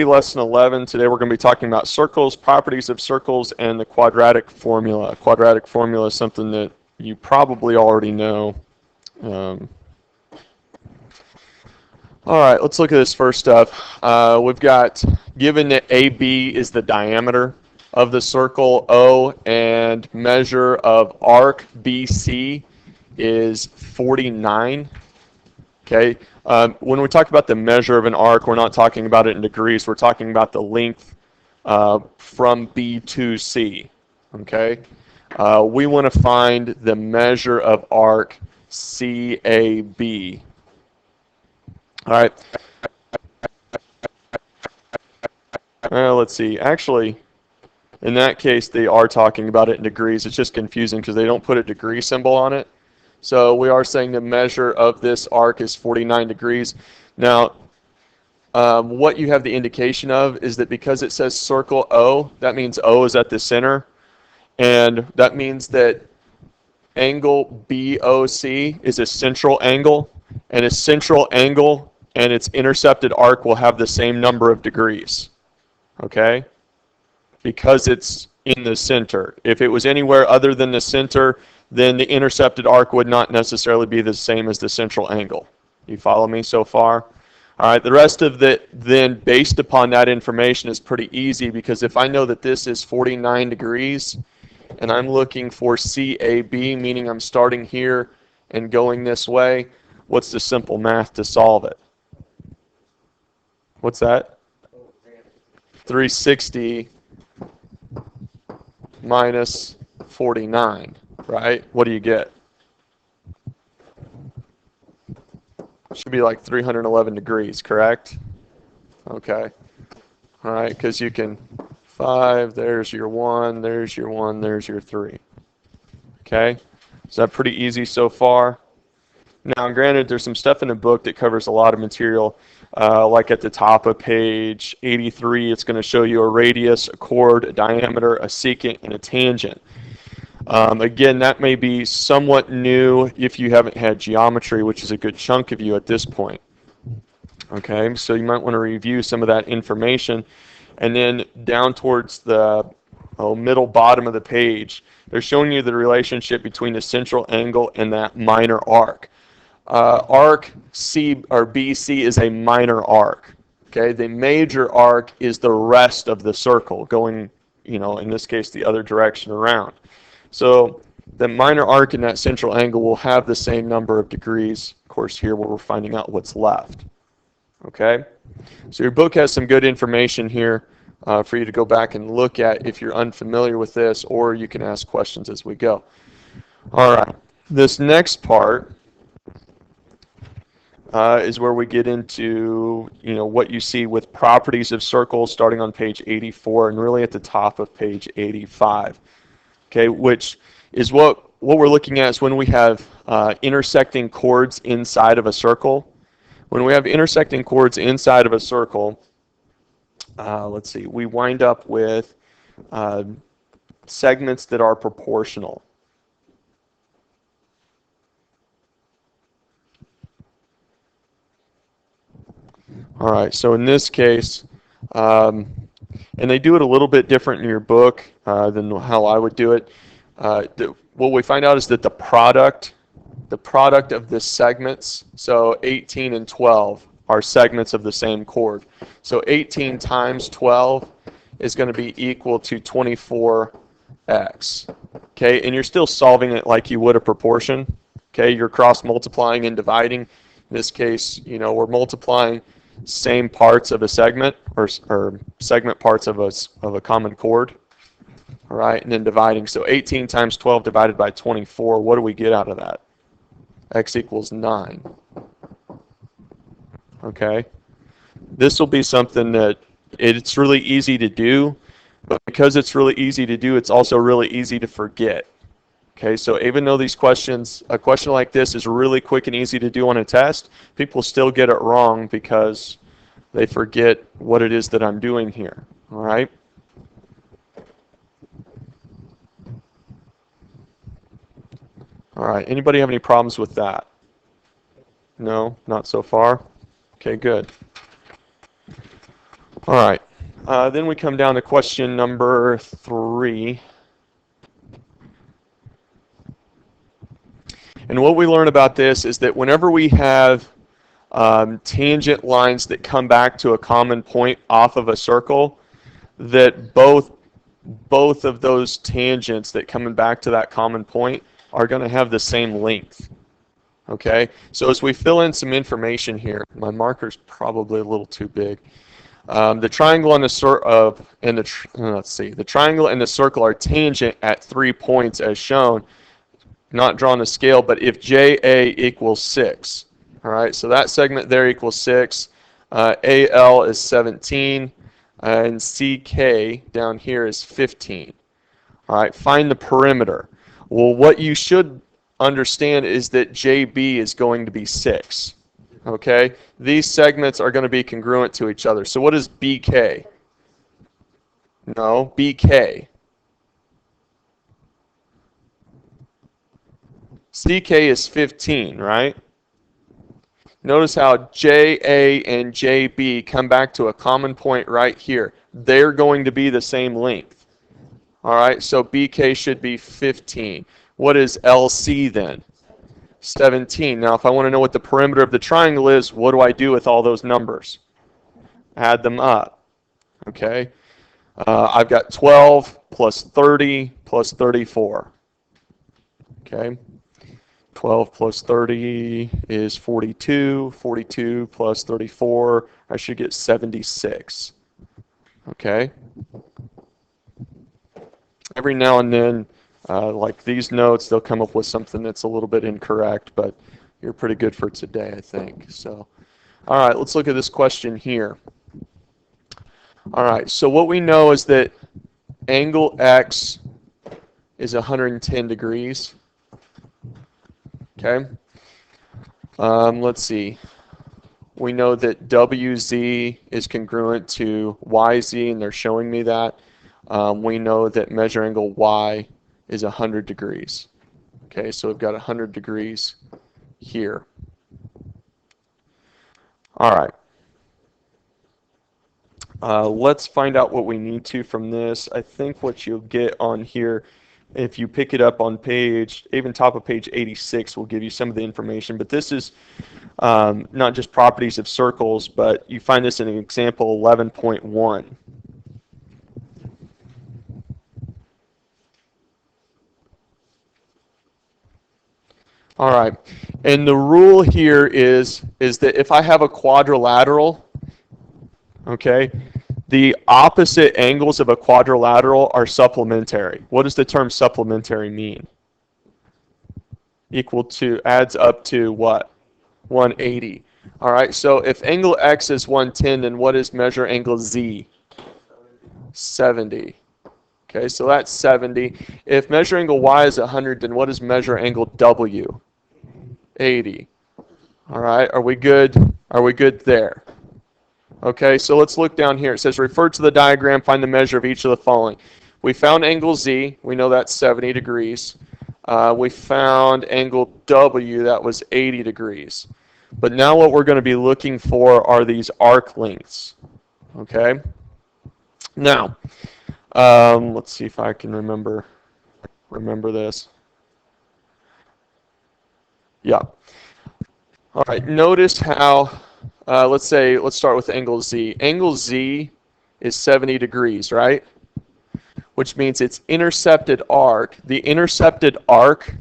Lesson 11. Today we're going to be talking about circles, properties of circles, and the quadratic formula. Quadratic formula is something that you probably already know. All right, let's look at this first up. We've got, given that AB is the diameter of the circle O and measure of arc BC is 49. Okay, when we talk about the measure of an arc, we're not talking about it in degrees. We're talking about the length from B to C. Okay, we want to find the measure of arc CAB. All right. Let's see. Actually, in that case, they are talking about it in degrees. It's just confusing because they don't put a degree symbol on it. So we are saying the measure of this arc is 49 degrees. Now, what you have the indication of is that because it says circle O, that means O is at the center. And that means that angle BOC is a central angle. And a central angle and its intercepted arc will have the same number of degrees. Okay? Because it's in the center. If it was anywhere other than the center, then the intercepted arc would not necessarily be the same as the central angle. You follow me so far? All right, the rest of it then based upon that information is pretty easy because if I know that this is 49 degrees and I'm looking for CAB, meaning I'm starting here and going this way, what's the simple math to solve it? What's that? 360 minus 49. Right? What do you get? Should be like 311 degrees, correct? Okay. All right, because you can 5, there's your 1, there's your 1, there's your 3. Okay? Is that pretty easy so far? Now, granted, there's some stuff in the book that covers a lot of material. Like at the top of page 83, it's going to show you a radius, a chord, a diameter, a secant, and a tangent. Again, that may be somewhat new if you haven't had geometry, which is a good chunk of you at this point. Okay, so you might want to review some of that information. And then down towards the middle bottom of the page, they're showing you the relationship between the central angle and that minor arc. Arc C or BC is a minor arc. Okay, the major arc is the rest of the circle going, in this case, the other direction around. So the minor arc and that central angle will have the same number of degrees. Of course, here where we're finding out what's left. Okay? So your book has some good information here for you to go back and look at if you're unfamiliar with this, or you can ask questions as we go. All right. This next part is where we get into, what you see with properties of circles starting on page 84 and really at the top of page 85. Okay, which is what we're looking at is when we have intersecting chords inside of a circle. When we have intersecting chords inside of a circle, let's see, we wind up with segments that are proportional. All right, so in this case, and they do it a little bit different in your book than how I would do it. What we find out is that the product of the segments, so 18 and 12 are segments of the same chord. So 18 times 12 is going to be equal to 24x. Okay, and you're still solving it like you would a proportion. Okay, you're cross multiplying and dividing. In this case, we're multiplying same parts of a segment or segment parts of a common chord. All right, and then dividing. So 18 times 12 divided by 24, what do we get out of that? X equals 9. Okay, this will be something that it's really easy to do, but because it's really easy to do, it's also really easy to forget. Okay, so even though a question like this is really quick and easy to do on a test, people still get it wrong because they forget what it is that I'm doing here. All right? All right, anybody have any problems with that? No, not so far? Okay, good. All right. Then we come down to question number 3. And what we learn about this is that whenever we have tangent lines that come back to a common point off of a circle, that both of those tangents that coming back to that common point are going to have the same length. Okay, so as we fill in some information here, my marker's probably a little too big. The triangle and the triangle and the circle are tangent at 3 points as shown. Not drawn a scale, but if JA equals 6, all right, so that segment there equals 6, AL is 17, and CK down here is 15. All right, find the perimeter. Well, what you should understand is that JB is going to be 6. Okay, these segments are going to be congruent to each other. So what is BK? No, BK. CK is 15, right? Notice how JA and JB come back to a common point right here. They're going to be the same length. All right, so BK should be 15. What is LC then? 17. Now, if I want to know what the perimeter of the triangle is, what do I do with all those numbers? Add them up. Okay. I've got 12 plus 30 plus 34. Okay. 12 plus 30 is 42. 42 plus 34, I should get 76. Okay. Every now and then, like these notes, they'll come up with something that's a little bit incorrect, but you're pretty good for today, I think. So, all right, let's look at this question here. All right, so what we know is that angle X is 110 degrees. Okay. Let's see. We know that WZ is congruent to YZ, and they're showing me that. We know that measure angle Y is 100 degrees. Okay, so we've got 100 degrees here. All right. Let's find out what we need to from this. I think what you'll get on here, if you pick it up on page, even top of page 86 will give you some of the information. But this is not just properties of circles, but you find this in example 11.1. All right, and the rule here is that if I have a quadrilateral, okay, the opposite angles of a quadrilateral are supplementary. What does the term supplementary mean? Equal to, adds up to what? 180. All right, so if angle X is 110, then what is measure angle Z? 70. Okay, so that's 70. If measure angle Y is 100, then what is measure angle W? 80. All right, are we good? Are we good there? Okay, so let's look down here. It says refer to the diagram, find the measure of each of the following. We found angle Z. We know that's 70 degrees. We found angle W. That was 80 degrees. But now what we're going to be looking for are these arc lengths. Okay? Now, let's see if I can remember this. Yeah. All right, notice how, let's start with angle Z. Angle Z is 70 degrees, right? Which means its intercepted arc. The intercepted arc,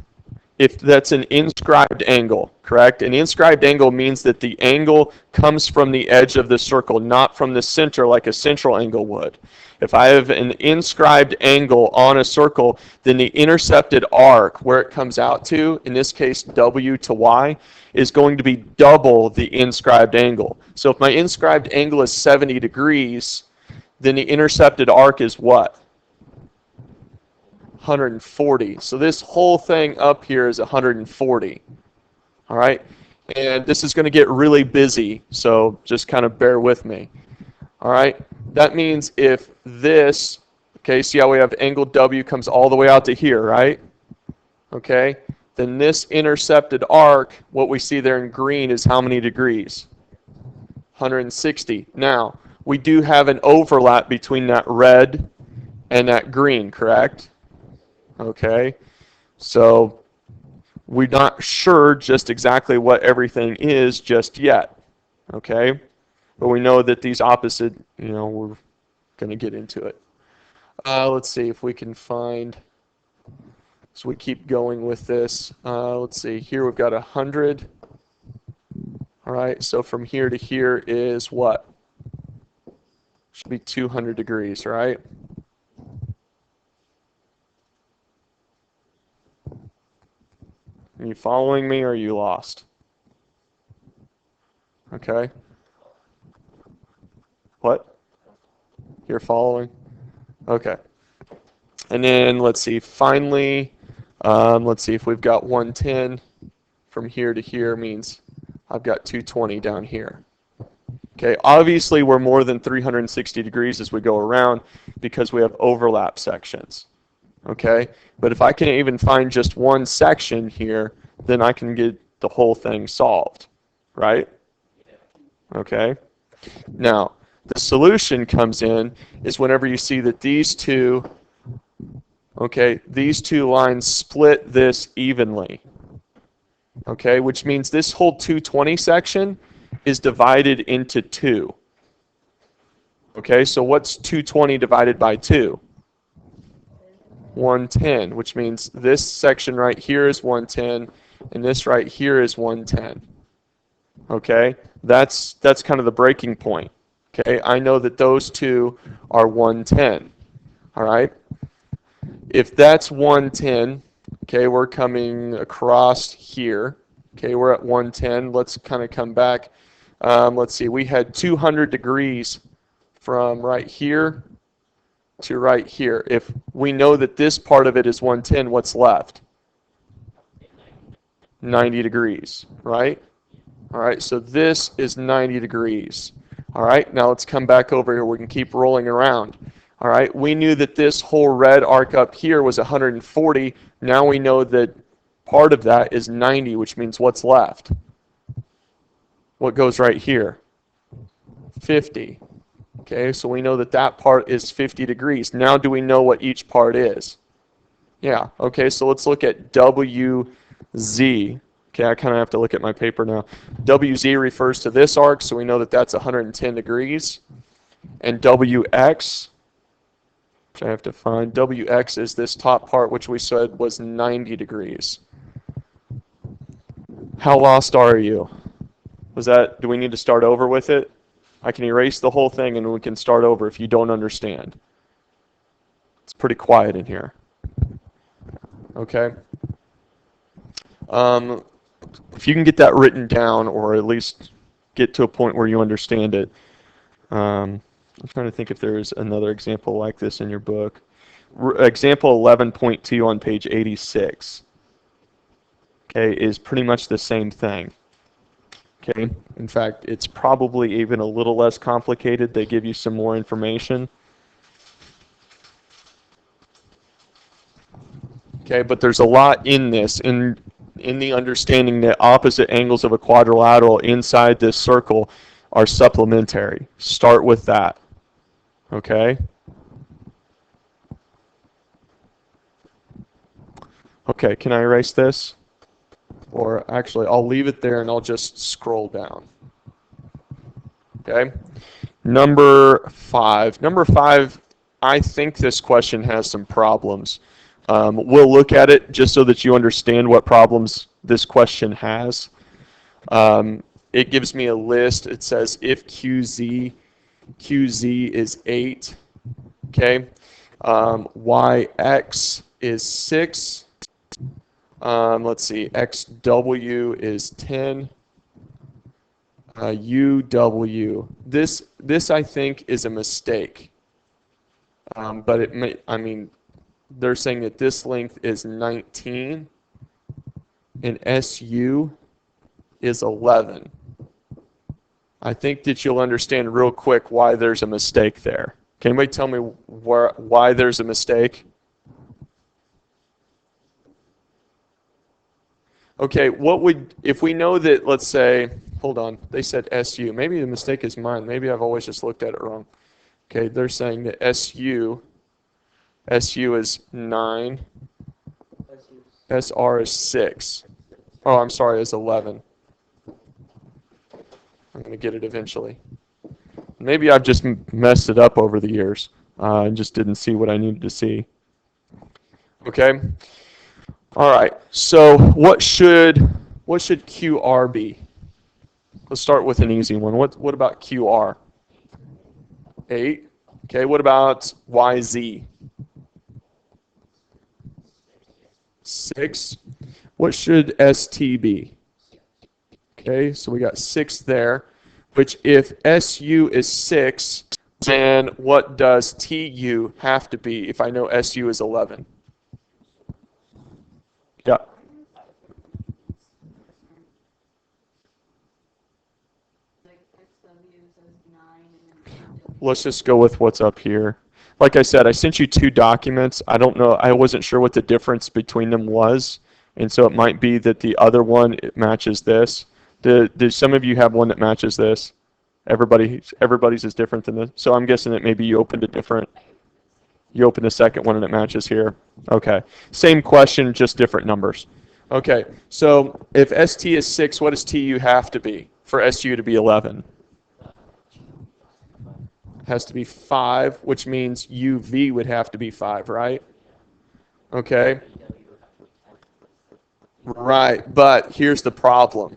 if that's an inscribed angle, correct? An inscribed angle means that the angle comes from the edge of the circle, not from the center like a central angle would. If I have an inscribed angle on a circle, then the intercepted arc, where it comes out to, in this case W to Y, is going to be double the inscribed angle. So if my inscribed angle is 70 degrees, then the intercepted arc is what? 140. So this whole thing up here is 140. All right? And this is going to get really busy, so just kind of bear with me. All right? That means if this, okay, see how we have angle W comes all the way out to here, right? Okay? Then this intercepted arc, what we see there in green, is how many degrees? 160. Now, we do have an overlap between that red and that green, correct? Okay, so we're not sure just exactly what everything is just yet, okay? But we know that these opposite, we're going to get into it. Let's see if we can find, so we keep going with this. Let's see, here we've got 100. All right, so from here to here is what? Should be 200 degrees, right? Are you following me or are you lost? Okay. What? You're following? Okay. And then let's see, finally, let's see if we've got 110 from here to here means I've got 220 down here. Okay, obviously we're more than 360 degrees as we go around because we have overlap sections. Okay, but if I can even find just one section here, then I can get the whole thing solved, right? Okay, now the solution comes in is whenever you see that these two, okay, these two lines split this evenly. Okay, which means this whole 220 section is divided into two. Okay, so what's 220 divided by 2? 110, which means this section right here is 110, and this right here is 110. Okay, that's kind of the breaking point. Okay, I know that those two are 110. All right, if that's 110, okay, we're coming across here. Okay, we're at 110. Let's kind of come back. Let's see, we had 200 degrees from right here to right here. If we know that this part of it is 110, what's left? 90 degrees, right? All right, so this is 90 degrees. All right, now let's come back over here. We can keep rolling around. All right, we knew that this whole red arc up here was 140. Now we know that part of that is 90, which means what's left? What goes right here? 50. Okay, so we know that that part is 50 degrees. Now do we know what each part is? Yeah, okay, so let's look at WZ. Okay, I kind of have to look at my paper now. WZ refers to this arc, so we know that that's 110 degrees. And WX, which I have to find, WX is this top part, which we said was 90 degrees. How lost are you? Do we need to start over with it? I can erase the whole thing and we can start over if you don't understand. It's pretty quiet in here. Okay? If you can get that written down or at least get to a point where you understand it. I'm trying to think if there's another example like this in your book. Example 11.2 on page 86. Okay, is pretty much the same thing. Okay, in fact, it's probably even a little less complicated. They give you some more information. Okay, but there's a lot in this, in the understanding that opposite angles of a quadrilateral inside this circle are supplementary. Start with that. Okay? Okay, can I erase this? Or actually, I'll leave it there and I'll just scroll down. Okay? Number 5. Number 5, I think this question has some problems. We'll look at it just so that you understand what problems this question has. It gives me a list. It says if QZ is 8, okay, YX is 6, let's see, XW is 10, UW. This I think is a mistake, but it may, I mean, they're saying that this length is 19 and SU is 11. I think that you'll understand real quick why there's a mistake there. Can anybody tell me why there's a mistake? Okay, if we know that, let's say, hold on. They said SU. Maybe the mistake is mine. Maybe I've always just looked at it wrong. Okay, they're saying that SU is 9, SR is 6. Oh, I'm sorry, is 11. I'm going to get it eventually. Maybe I've just messed it up over the years and just didn't see what I needed to see. Okay. All right. So what should QR be? Let's start with an easy one. What about QR? 8. Okay. What about YZ? 6. What should ST be? Okay. So we got 6 there. Which if SU is 6, then what does TU have to be if I know SU is 11? Yeah. Let's just go with what's up here. Like I said, I sent you 2 documents. I don't know. I wasn't sure what the difference between them was. And so it might be that the other one, it matches this. Do some of you have one that matches this? Everybody's is different than this. So I'm guessing that maybe you opened the second one and it matches here. Okay. Same question, just different numbers. Okay. So if ST is 6, what does TU have to be for SU to be 11? Has to be 5, which means UV would have to be 5, right? Okay. Right, but here's the problem.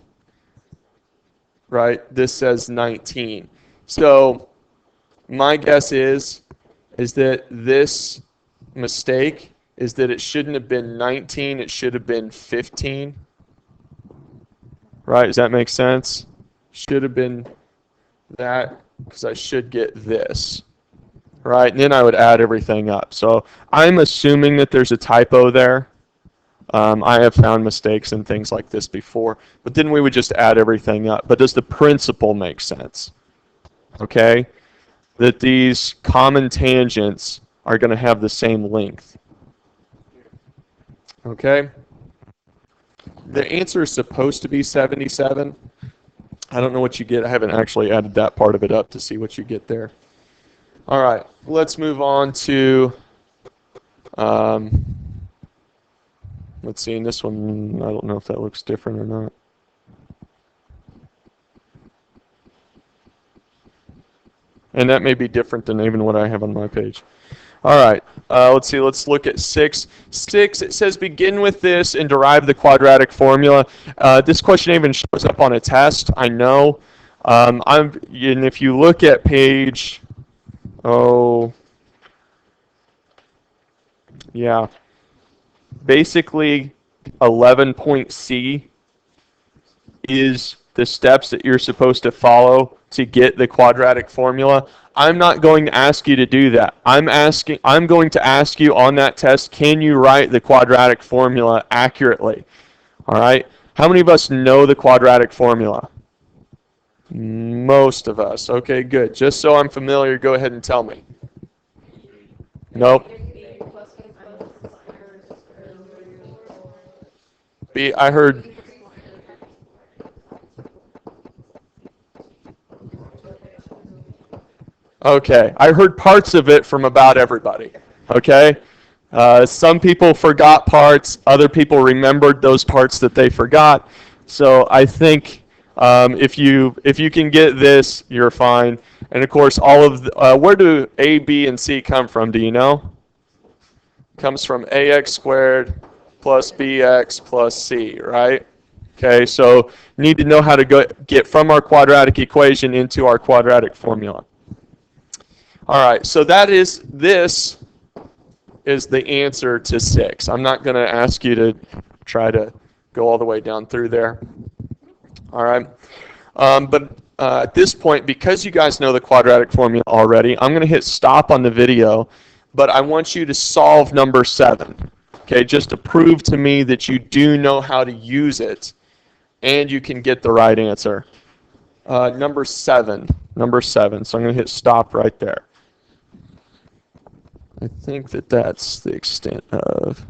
Right? This says 19. So my guess is that this mistake is that it shouldn't have been 19, it should have been 15. Right? Does that make sense? Should have been that, because I should get this. Right? And then I would add everything up. So I'm assuming that there's a typo there. I have found mistakes and things like this before, but then we would just add everything up. But does the principle make sense? Okay? That these common tangents are going to have the same length. Okay? The answer is supposed to be 77. I don't know what you get. I haven't actually added that part of it up to see what you get there. All right, let's move on to... let's see, in this one, I don't know if that looks different or not. And that may be different than even what I have on my page. All right, let's see, let's look at 6. 6, it says begin with this and derive the quadratic formula. This question even shows up on a test, I know. And if you look at page, yeah. Basically, 11.C is the steps that you're supposed to follow to get the quadratic formula. I'm not going to ask you to do that. I'm going to ask you on that test, can you write the quadratic formula accurately? All right? How many of us know the quadratic formula? Most of us. Okay, good. Just so I'm familiar, go ahead and tell me. Nope. I heard... Okay, I heard parts of it from about everybody. Okay? Some people forgot parts, other people remembered those parts that they forgot. So I think if you can get this, you're fine. And of course, all of where do A, B, and C come from? Do you know? Comes from ax squared plus bx plus c, right? Okay, so need to know how to get from our quadratic equation into our quadratic formula. All right, so this is the answer to 6. I'm not going to ask you to try to go all the way down through there. All right, but at this point, because you guys know the quadratic formula already, I'm going to hit stop on the video, but I want you to solve number 7. Okay, just to prove to me that you do know how to use it and you can get the right answer. Number 7. So I'm going to hit stop right there. I think that's the extent of...